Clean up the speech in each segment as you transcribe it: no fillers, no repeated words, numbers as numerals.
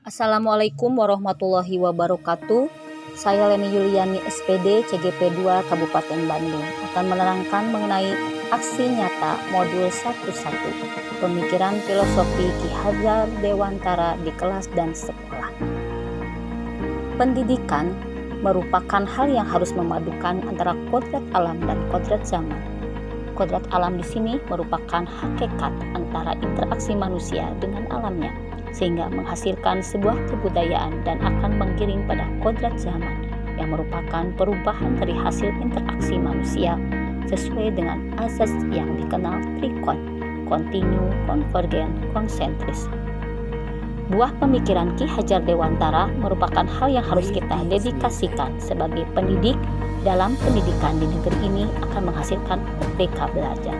Assalamualaikum warahmatullahi wabarakatuh. Saya Leni Yuliani SPD CGP 2 Kabupaten Bandung akan menerangkan mengenai aksi nyata modul 11 pemikiran filosofi Ki Hajar Dewantara di kelas dan sekolah. Pendidikan merupakan hal yang harus memadukan antara kodrat alam dan kodrat zaman. Kodrat alam di sini merupakan hakikat antara interaksi manusia dengan alamnya, sehingga menghasilkan sebuah kebudayaan dan akan menggiring pada kodrat zaman yang merupakan perubahan dari hasil interaksi manusia sesuai dengan azas yang dikenal trikon, kontinu, konvergen, konsentris. Buah pemikiran Ki Hajar Dewantara merupakan hal yang harus kita dedikasikan sebagai pendidik. Dalam pendidikan di negeri ini akan menghasilkan merdeka belajar.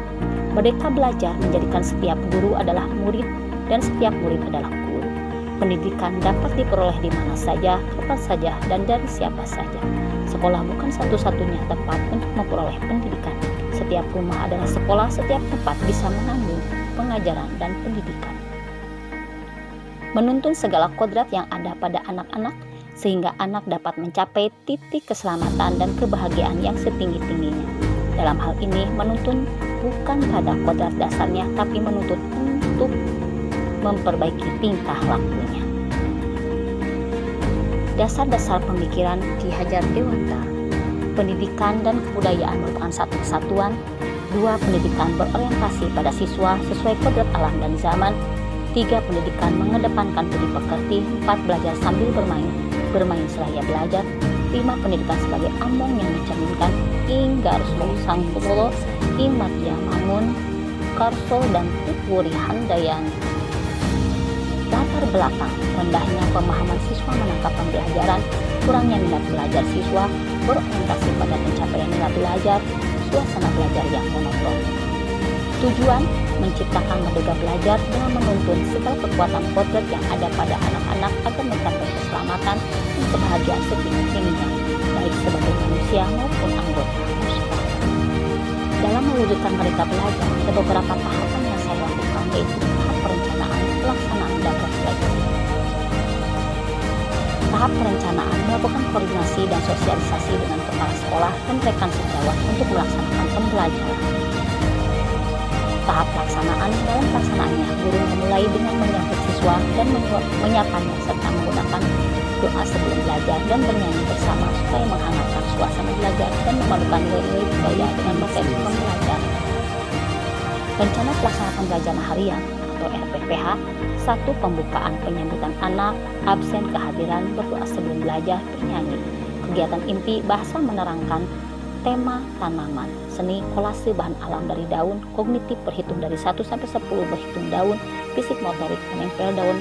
Merdeka belajar menjadikan setiap guru adalah murid dan setiap murid adalah guru. Pendidikan dapat diperoleh di mana saja, kapan saja, dan dari siapa saja. Sekolah bukan satu-satunya tempat untuk memperoleh pendidikan. Setiap rumah adalah sekolah, setiap tempat bisa mengandung pengajaran dan pendidikan. Menuntun segala kodrat yang ada pada anak-anak, sehingga anak dapat mencapai titik keselamatan dan kebahagiaan yang setinggi-tingginya. Dalam hal ini menuntun bukan pada kodrat dasarnya, tapi menuntut untuk memperbaiki tingkah lakunya. Dasar-dasar pemikiran Ki Hajar Dewantara. Pendidikan dan kebudayaan merupakan satu kesatuan. 2. Pendidikan berorientasi pada siswa sesuai kodrat alam dan zaman. 3. Pendidikan mengedepankan budi pekerti. 4. Belajar sambil bermain selaya belajar. 5. Pendidikan sebagai among yang mencerminkan inggarso sangkulo imat yamangun karso dan tutwuri handayani. Latar belakang rendahnya pemahaman siswa menangkap pembelajaran, kurangnya minat belajar siswa, berorientasi pada pencapaian nilai belajar, suasana belajar yang monoton. Tujuan menciptakan merdeka belajar dengan menuntun segala kekuatan kodrat yang ada pada anak-anak agar mencapai keselamatan dan kebahagiaan setinggi-tingginya, baik sebagai manusia maupun anggota masyarakat. Dalam mewujudkan merdeka belajar, ada beberapa tahapan yang saya lakukan, yaitu tahap perencanaan, pelaksanaan, dan refleksi. Tahap perencanaan melakukan koordinasi dan sosialisasi dengan kepala sekolah dan rekan sejawat untuk melaksanakan pembelajaran. Tahap pelaksanaan, dalam pelaksanaannya guru memulai dengan menyambut siswa dan menyapanya serta menggunakan doa sebelum belajar dan bernyanyi bersama supaya menghangatkan suasana belajar dan memadukan nilai-nilai budaya dengan materi pembelajaran. Rencana pelaksana pembelajaran harian atau RPPH. 1. Pembukaan penyambutan anak, absen kehadiran, berdoa sebelum belajar, bernyanyi. Kegiatan inti bahasa menerangkan tema tanaman, seni kolase bahan alam dari daun, kognitif berhitung dari 1 sampai 10 berhitung daun, fisik motorik menempel daun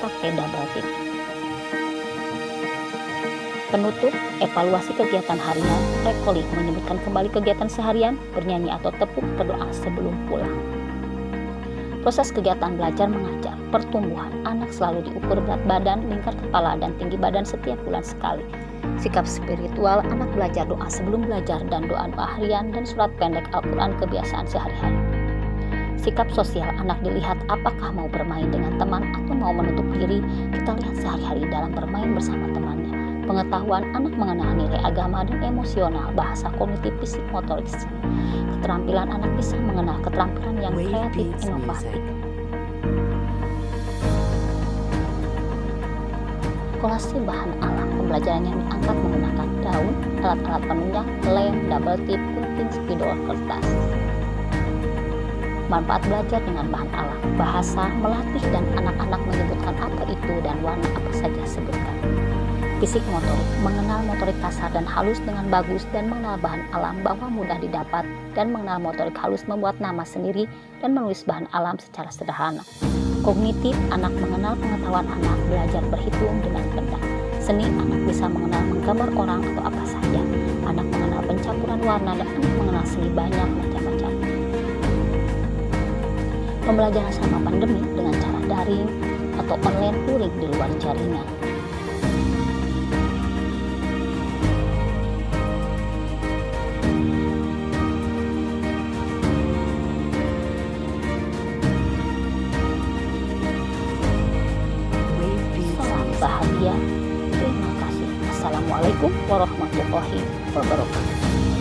pakai double tick. Penutup, evaluasi kegiatan harian, recalling menyebutkan kembali kegiatan seharian, bernyanyi atau tepuk berdoa sebelum pulang. Proses kegiatan belajar mengajar, pertumbuhan anak selalu diukur berat badan, lingkar kepala, dan tinggi badan setiap bulan sekali. Sikap spiritual, anak belajar doa sebelum belajar dan doa-doa harian dan surat pendek Al-Quran kebiasaan sehari-hari. Sikap sosial, anak dilihat apakah mau bermain dengan teman atau mau menutup diri, kita lihat sehari-hari dalam bermain bersama temannya. Pengetahuan, anak mengenal nilai agama dan emosional, bahasa kognitif, fisik, motorik, seni. Keterampilan, anak bisa mengenal keterampilan yang kreatif, inovatif. Kolase bahan alam, pembelajaran yang diangkat menggunakan daun, alat-alat penunjang, lem, double tip, gunting, spidol, kertas. Manfaat belajar dengan bahan alam, bahasa, melatih dan anak-anak menyebutkan apa itu dan warna apa saja sebutkan. Fisik motorik, mengenal motorik kasar dan halus dengan bagus dan mengenal bahan alam bahwa mudah didapat dan mengenal motorik halus membuat nama sendiri dan menulis bahan alam secara sederhana. Kognitif, anak mengenal pengetahuan anak, belajar berhitung dengan benda. Seni, anak bisa mengenal menggambar orang atau apa saja. Anak mengenal pencampuran warna dan anak mengenal seni banyak macam-macam. Pembelajaran selama pandemi dengan cara daring atau online luring di luar jaringan. bahagia. Terima kasih. Assalamualaikum warahmatullahi wabarakatuh.